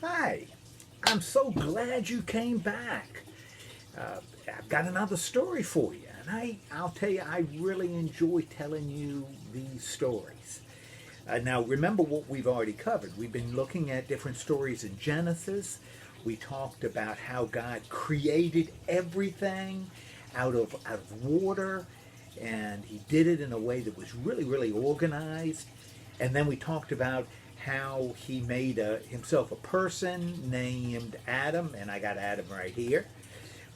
Hi, I'm so glad you came back. I've got another story for you, and I'll tell you, I really enjoy telling you these stories. Now, remember what we've already covered. We've been looking at different stories in Genesis. We talked about how God created everything out of water, and He did it in a way that was really, really organized. And then we talked about how He made himself a person named Adam, and I got Adam right here.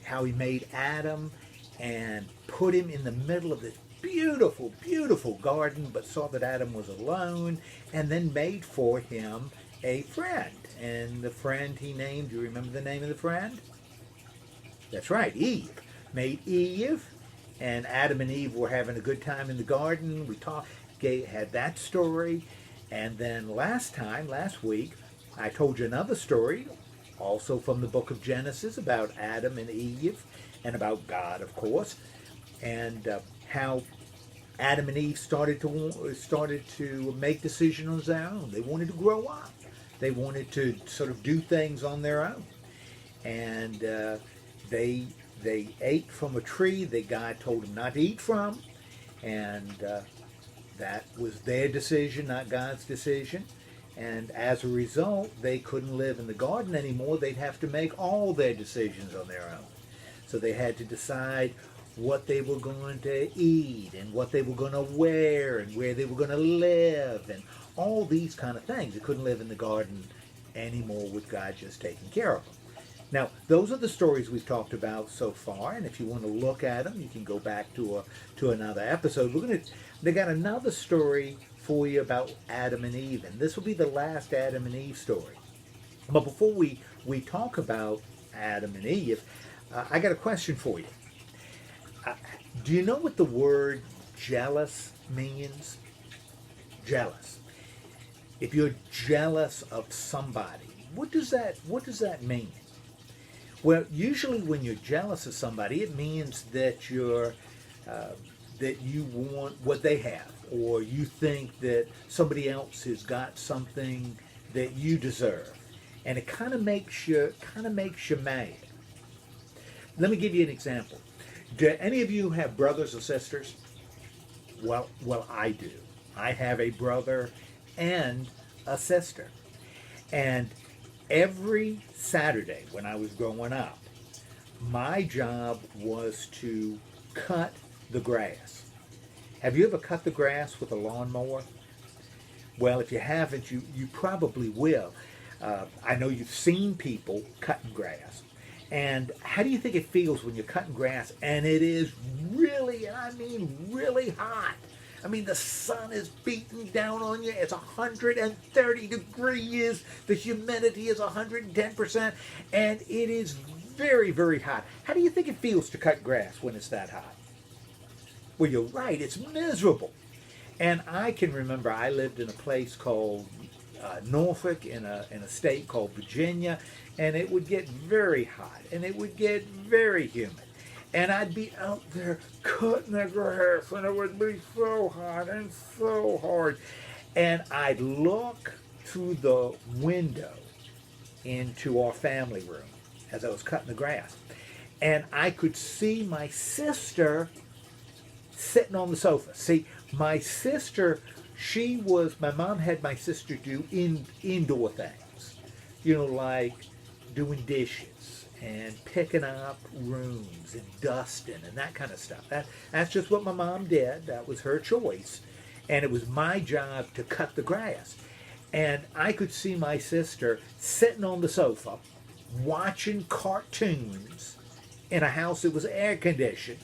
How He made Adam and put him in the middle of this beautiful, beautiful garden, but saw that Adam was alone, and then made for him a friend. And the friend He named, do you remember the name of the friend? That's right, Eve. Made Eve, and Adam and Eve were having a good time in the garden. We had that story, and then last week, I told you another story, also from the book of Genesis, about Adam and Eve, and about God, of course, and how Adam and Eve started to make decisions on their own. They wanted to grow up. They wanted to sort of do things on their own, and they ate from a tree that God told them not to eat from, and that was their decision, not God's decision. And as a result, they couldn't live in the garden anymore. They'd have to make all their decisions on their own. So they had to decide what they were going to eat and what they were going to wear and where they were going to live and all these kind of things. They couldn't live in the garden anymore with God just taking care of them. Now, those are the stories we've talked about so far, and if you want to look at them, you can go back to another episode. They got another story for you about Adam and Eve, and this will be the last Adam and Eve story. But before we talk about Adam and Eve, I got a question for you. Do you know what the word jealous means? Jealous. If you're jealous of somebody, what does that mean? Well, usually when you're jealous of somebody, it means that that you want what they have, or you think that somebody else has got something that you deserve, and it kind of makes you mad. Let me give you an example. Do any of you have brothers or sisters? Well, I do. I have a brother and a sister, and every Saturday when I was growing up, my job was to cut the grass. Have you ever cut the grass with a lawnmower? Well, if you haven't, you probably will. I know you've seen people cutting grass. And how do you think it feels when you're cutting grass and it is really, I mean really hot? I mean, the sun is beating down on you. It's 130 degrees. The humidity is 110%. And it is very, very hot. How do you think it feels to cut grass when it's that hot? Well, you're right. It's miserable. And I can remember I lived in a place called Norfolk in a state called Virginia. And it would get very hot. And it would get very humid. And I'd be out there cutting the grass, and it would be so hot and so hard. And I'd look through the window into our family room as I was cutting the grass. And I could see my sister sitting on the sofa. See, my sister, my mom had my sister do indoor things. Like doing dishes and picking up rooms and dusting and that kind of stuff. That's just what my mom did. That was her choice. And it was my job to cut the grass. And I could see my sister sitting on the sofa watching cartoons in a house that was air conditioned.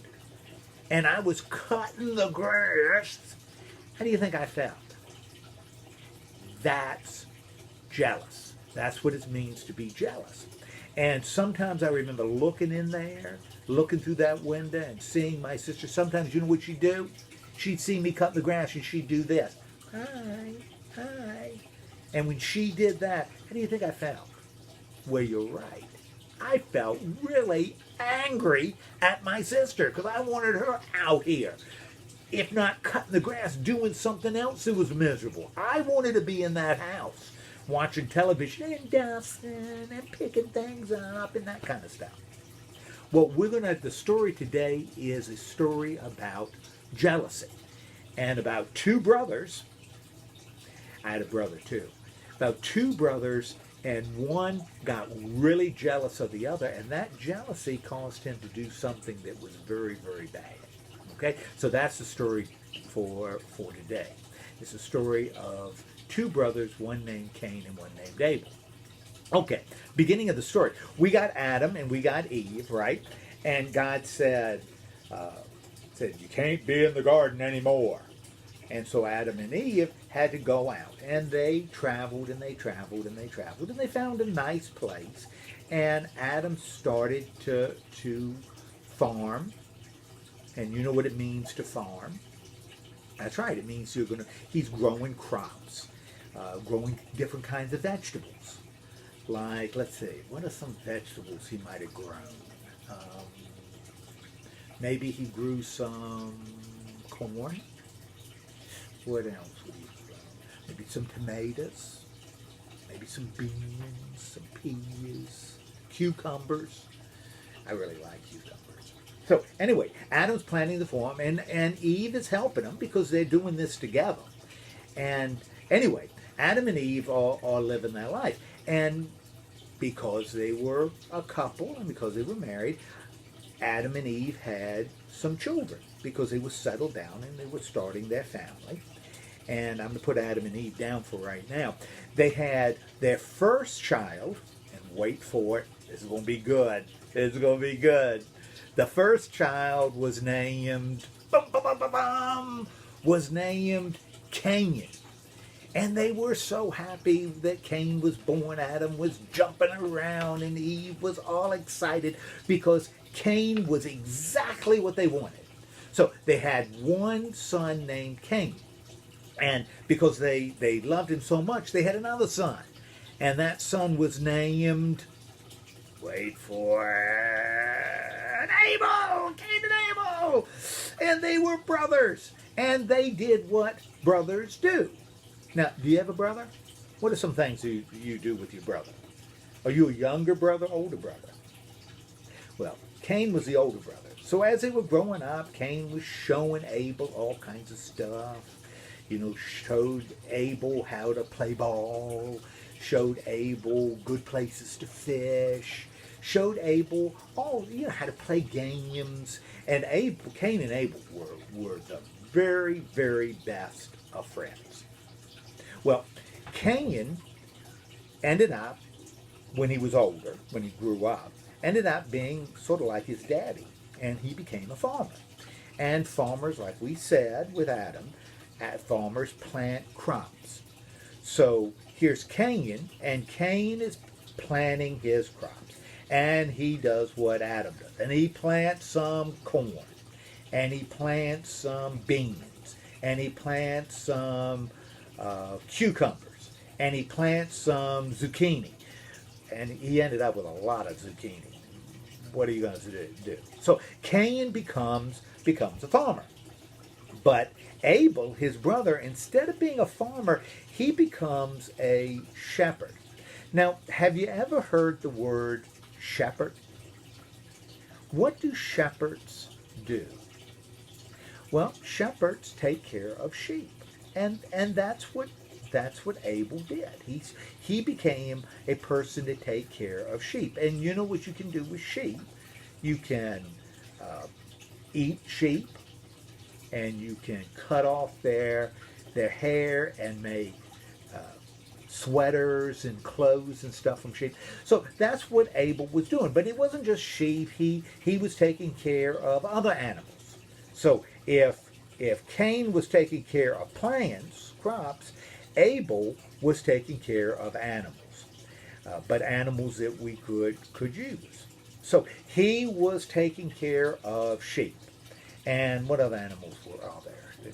And I was cutting the grass. How do you think I felt? That's jealous. That's what it means to be jealous. And sometimes I remember looking in there, looking through that window and seeing my sister. Sometimes, you know what she'd do? She'd see me cut the grass and she'd do this. Hi, hi. And when she did that, how do you think I felt? Well, you're right. I felt really angry at my sister because I wanted her out here. If not cutting the grass, doing something else that was miserable. I wanted to be in that house watching television and dusting and picking things up and that kind of stuff. Well, the story today is a story about jealousy and about two brothers. I had a brother too. About two brothers, and one got really jealous of the other, and that jealousy caused him to do something that was very, very bad. Okay, so that's the story for today. It's a story of two brothers, one named Cain and one named Abel. Okay, beginning of the story. We got Adam and we got Eve, right? And God said, you can't be in the garden anymore. And so Adam and Eve had to go out. And they traveled and they traveled and they traveled. And they found a nice place. And Adam started to farm. And you know what it means to farm. That's right. It means he's growing crops. Growing different kinds of vegetables. Like, let's see, what are some vegetables he might have grown? Maybe he grew some corn. What else would he have grown? Maybe some tomatoes. Maybe some beans, some peas, cucumbers. I really like cucumbers. So anyway, Adam's planting the farm, and Eve is helping him because they're doing this together. And anyway, Adam and Eve are living their life. And because they were a couple and because they were married, Adam and Eve had some children because they were settled down and they were starting their family. And I'm going to put Adam and Eve down for right now. They had their first child, and wait for it, this is going to be good. This is going to be good. The first child was named, was named Cain. And they were so happy that Cain was born. Adam was jumping around and Eve was all excited because Cain was exactly what they wanted. So they had one son named Cain. And because they loved him so much, they had another son. And that son was named, wait for it, Abel! Cain and Abel! And they were brothers. And they did what brothers do. Now, do you have a brother? What are some things you do with your brother? Are you a younger brother, older brother? Well, Cain was the older brother. So as they were growing up, Cain was showing Abel all kinds of stuff. Showed Abel how to play ball, showed Abel good places to fish, showed Abel how to play games. And Cain and Abel were the very, very best of friends. Well, Cain ended up, when he was older, when he grew up, ended up being sort of like his daddy, and he became a farmer. And farmers, like we said with Adam, farmers plant crops. So here's Cain, and Cain is planting his crops, and he does what Adam does, and he plants some corn, and he plants some beans, and he plants some cucumbers, and he plants some zucchini, and he ended up with a lot of zucchini. What are you going to do? So Cain becomes a farmer, but Abel, his brother, instead of being a farmer, he becomes a shepherd. Now, have you ever heard the word shepherd? What do shepherds do? Well, shepherds take care of sheep. And that's what Abel did. He became a person to take care of sheep. And you know what you can do with sheep? You can eat sheep, and you can cut off their hair and make sweaters and clothes and stuff from sheep. So that's what Abel was doing. But it wasn't just sheep. He was taking care of other animals. So if Cain was taking care of plants, crops, Abel was taking care of animals, but animals that we could use. So he was taking care of sheep. And what other animals were there?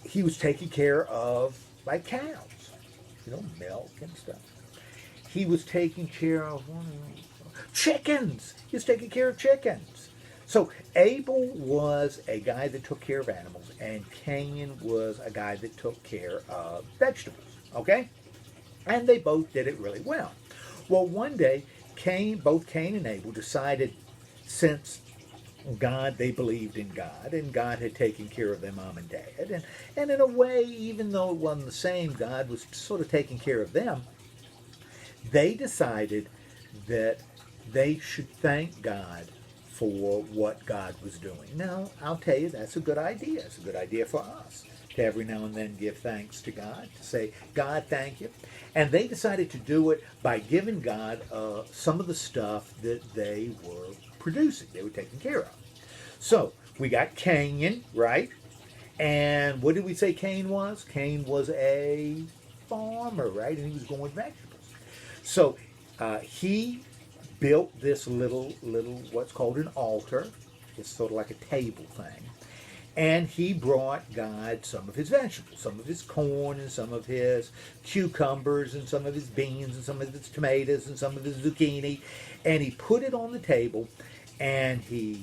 He was taking care of, like, cows, milk and stuff. He was taking care of chickens. He was taking care of chickens. So Abel was a guy that took care of animals, and Cain was a guy that took care of vegetables. Okay? And they both did it really well. Well, one day, both Cain and Abel decided, since they believed in God, and God had taken care of their mom and dad. And in a way, even though it wasn't the same, God was sort of taking care of them. They decided that they should thank God for what God was doing. Now, I'll tell you, that's a good idea. It's a good idea for us to every now and then give thanks to God, to say, God, thank you. And they decided to do it by giving God some of the stuff that they were producing, they were taking care of. So, we got Cain, right? And what did we say Cain was? Cain was a farmer, right? And he was growing vegetables. So, he built this little, what's called an altar. It's sort of like a table thing. And he brought God some of his vegetables, some of his corn and some of his cucumbers and some of his beans and some of his tomatoes and some of his zucchini. And he put it on the table and he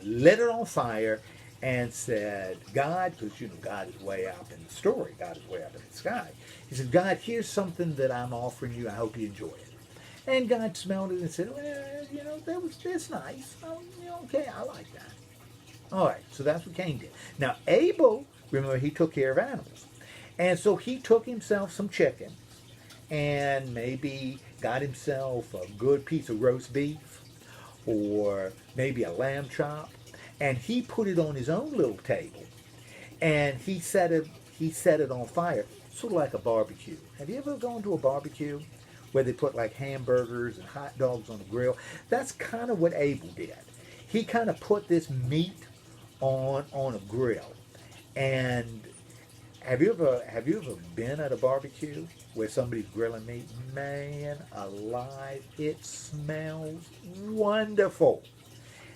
lit it on fire and said, God, because God is way up in the story, God is way up in the sky. He said, God, here's something that I'm offering you. I hope you enjoy it. And God smelled it and said, well, that's nice. Oh, okay, I like that. All right, so that's what Cain did. Now, Abel, remember, he took care of animals. And so he took himself some chicken and maybe got himself a good piece of roast beef or maybe a lamb chop. And he put it on his own little table. And he set it on fire, sort of like a barbecue. Have you ever gone to a barbecue where they put like hamburgers and hot dogs on the grill? That's kind of what Abel did. He kind of put this meat on a grill. And have you ever been at a barbecue where somebody's grilling meat? Man alive, it smells wonderful.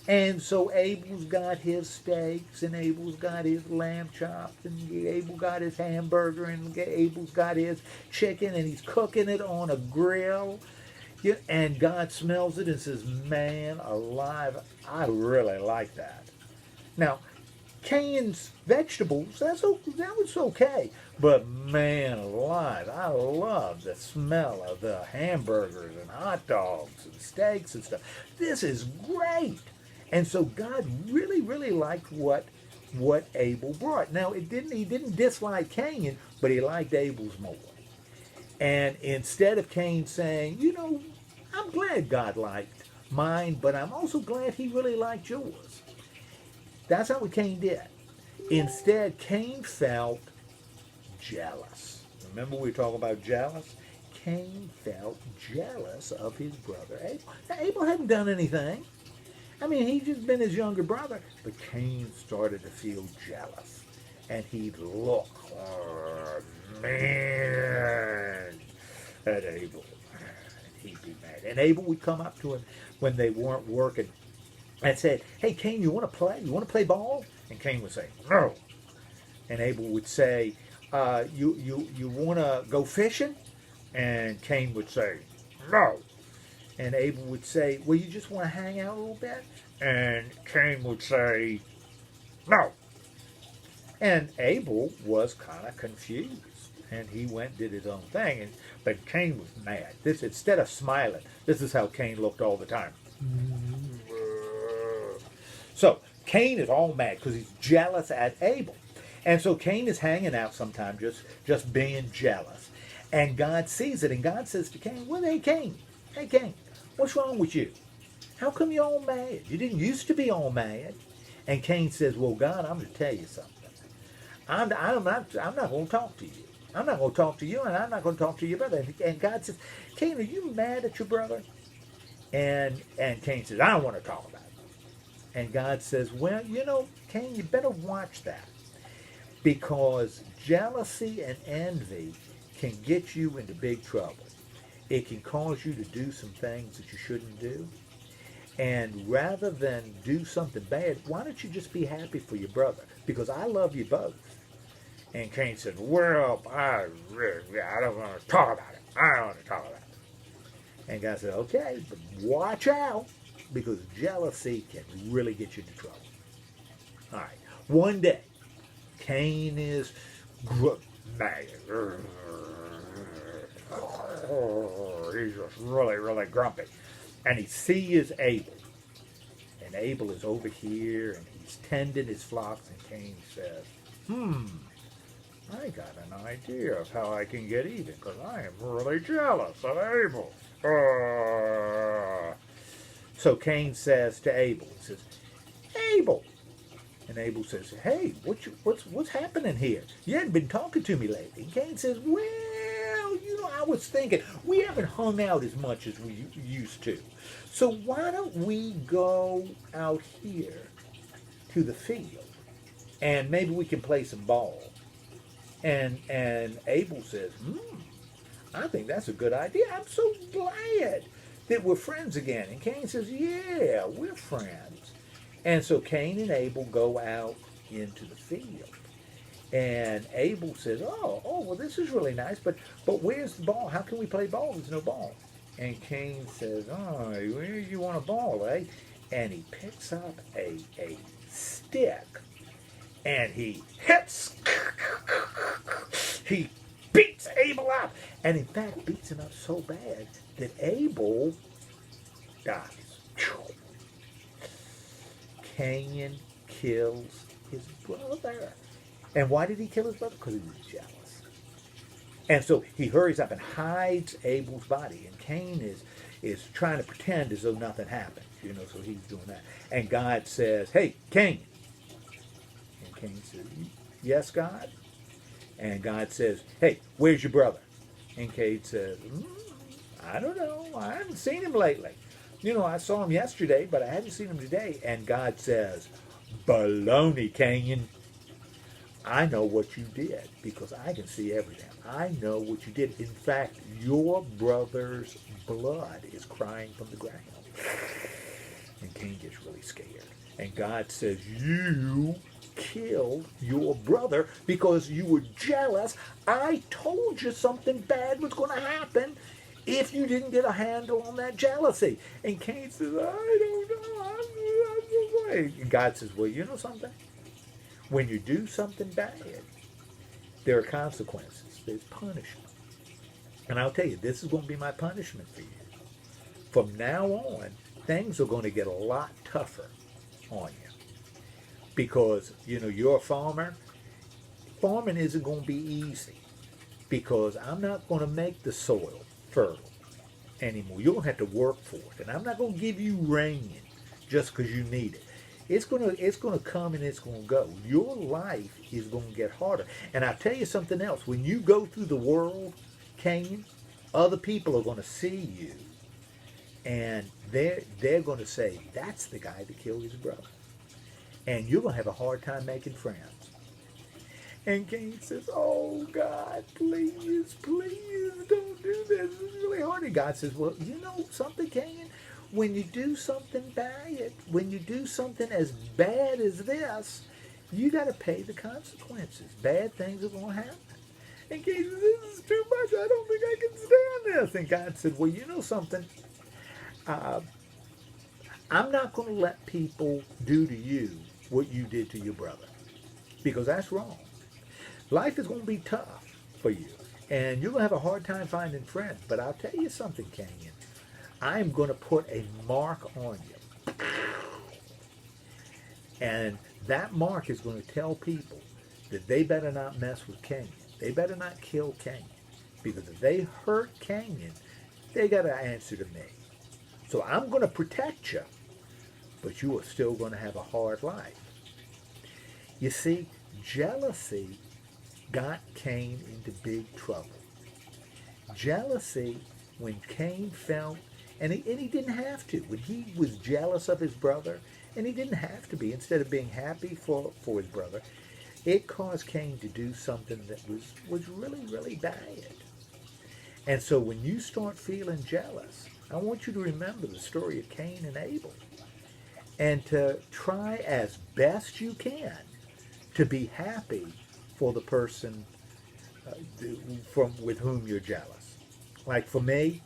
And so Abel's got his steaks, and Abel's got his lamb chops, and Abel got his hamburger, and Abel's got his chicken, and he's cooking it on a grill. And God smells it and says, man alive, I really like that. Now, Cain's vegetables, that was okay. But man alive, I love the smell of the hamburgers and hot dogs and steaks and stuff. This is great. And so God really, really liked what Abel brought. Now, he didn't dislike Cain, but he liked Abel's more. And instead of Cain saying, I'm glad God liked mine, but I'm also glad he really liked yours. That's not what Cain did. Instead, Cain felt jealous. Remember we were talking about jealous? Cain felt jealous of his brother Abel. Now, Abel hadn't done anything. I mean, he'd just been his younger brother. But Cain started to feel jealous. And he'd look, oh, man, at Abel. And he'd be mad. And Abel would come up to him when they weren't working and said, hey, Cain, you want to play? You want to play ball? And Cain would say, no. And Abel would say, you want to go fishing? And Cain would say, no. And Abel would say, well, you just want to hang out a little bit? And Cain would say, no. And Abel was kind of confused. And he went and did his own thing. But Cain was mad. Instead of smiling, this is how Cain looked all the time. So Cain is all mad because he's jealous at Abel. And so Cain is hanging out sometime just being jealous. And God sees it. And God says to Cain, well, hey, Cain, what's wrong with you? How come you're all mad? You didn't used to be all mad. And Cain says, well, God, I'm going to tell you something. I'm not going to talk to you. I'm not going to talk to you, and I'm not going to talk to your brother. And God says, Cain, are you mad at your brother? And Cain says, I don't want to talk about it. And God says, well, Cain, you better watch that. Because jealousy and envy can get you into big trouble. It can cause you to do some things that you shouldn't do. And rather than do something bad, why don't you just be happy for your brother? Because I love you both. And Cain said, well, I don't want to talk about it. I don't want to talk about it. And God said, okay, but watch out, because jealousy can really get you into trouble. All right. One day, Cain is mad. he's just really, really grumpy. And he sees Abel. And Abel is over here and he's tending his flocks. And Cain says, I got an idea of how I can get even because I am really jealous of Abel. So Cain says to Abel, he says, Abel. And Abel says, hey, what's happening here? You hadn't been talking to me lately. And Cain says, well, I was thinking, we haven't hung out as much as we used to. So why don't we go out here to the field and maybe we can play some ball? And Abel says, I think that's a good idea. I'm so glad that we're friends again. And Cain says, yeah, we're friends. And so Cain and Abel go out into the field. And Abel says, well, this is really nice, but where's the ball? How can we play ball? There's no ball. And Cain says, where you want a ball, eh? And he picks up a stick, and he hits, he beats Abel up, and in fact beats him up so bad that Abel dies. Cain kills his brother. And why did he kill his brother? Because he was jealous. And so he hurries up and hides Abel's body. And Cain is trying to pretend as though nothing happened. So he's doing that. And God says, hey, Cain. And Cain says, yes, God? And God says, hey, where's your brother? And Cain says, I don't know. I haven't seen him lately. I saw him yesterday, but I hadn't seen him today. And God says, baloney, Cain. I know what you did because I can see everything. I know what you did. In fact, your brother's blood is crying from the ground. And Cain gets really scared. And God says, you killed your brother because you were jealous. I told you something bad was going to happen if you didn't get a handle on that jealousy. And Cain says, I don't know. And God says, well, you know something? When you do something bad, there are consequences. There's punishment. And I'll tell you, this is going to be my punishment for you. From now on, things are going to get a lot tougher on you. Because, you're a farmer. Farming isn't going to be easy. Because I'm not going to make the soil fertile anymore. You're going to have to work for it. And I'm not going to give you rain just because you need it. It's going to come and it's going to go. Your life is going to get harder. And I'll tell you something else. When you go through the world, Cain, other people are going to see you. And they're going to say, that's the guy that killed his brother. And you're going to have a hard time making friends. And Cain says, oh, God, please, please don't do this. This is really hard. And God says, well, you know something, Cain? When you do something bad, when you do something as bad as this, you got to pay the consequences. Bad things are going to happen. And Cain says, this is too much. I don't think I can stand this. And God said, well, you know something? I'm not going to let people do to you what you did to your brother. Because that's wrong. Life is going to be tough for you. And you're going to have a hard time finding friends. But I'll tell you something, Cain. I'm going to put a mark on you. And that mark is going to tell people that they better not mess with Cain. They better not kill Cain. Because if they hurt Cain, they got to answer to me. So I'm going to protect you, but you are still going to have a hard life. You see, jealousy got Cain into big trouble. Jealousy, when Cain felt, and he didn't have to, when he was jealous of his brother, and he didn't have to be, instead of being happy for his brother, it caused Cain to do something that was really, really bad. And so when you start feeling jealous, I want you to remember the story of Cain and Abel, and to try as best you can to be happy for the person with whom you're jealous. Like for me,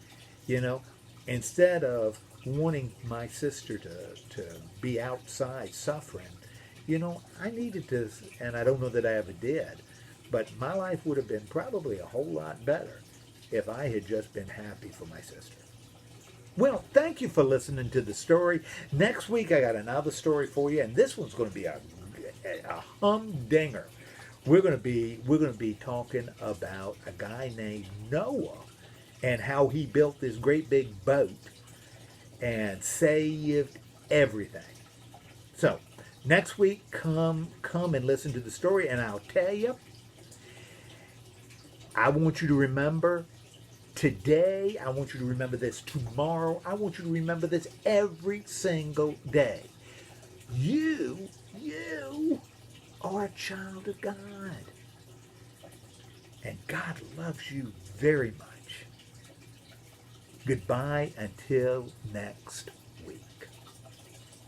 instead of wanting my sister to be outside suffering, I needed to, and I don't know that I ever did, but my life would have been probably a whole lot better if I had just been happy for my sister. Well, thank you for listening to the story. Next week I got another story for you, and this one's going to be a humdinger. We're going to be talking about a guy named Noah and how he built this great big boat and saved everything. So, next week come and listen to the story, and I'll tell you, I want you to remember today, I want you to remember this tomorrow, I want you to remember this every single day. You are a child of God. And God loves you very much. Goodbye until next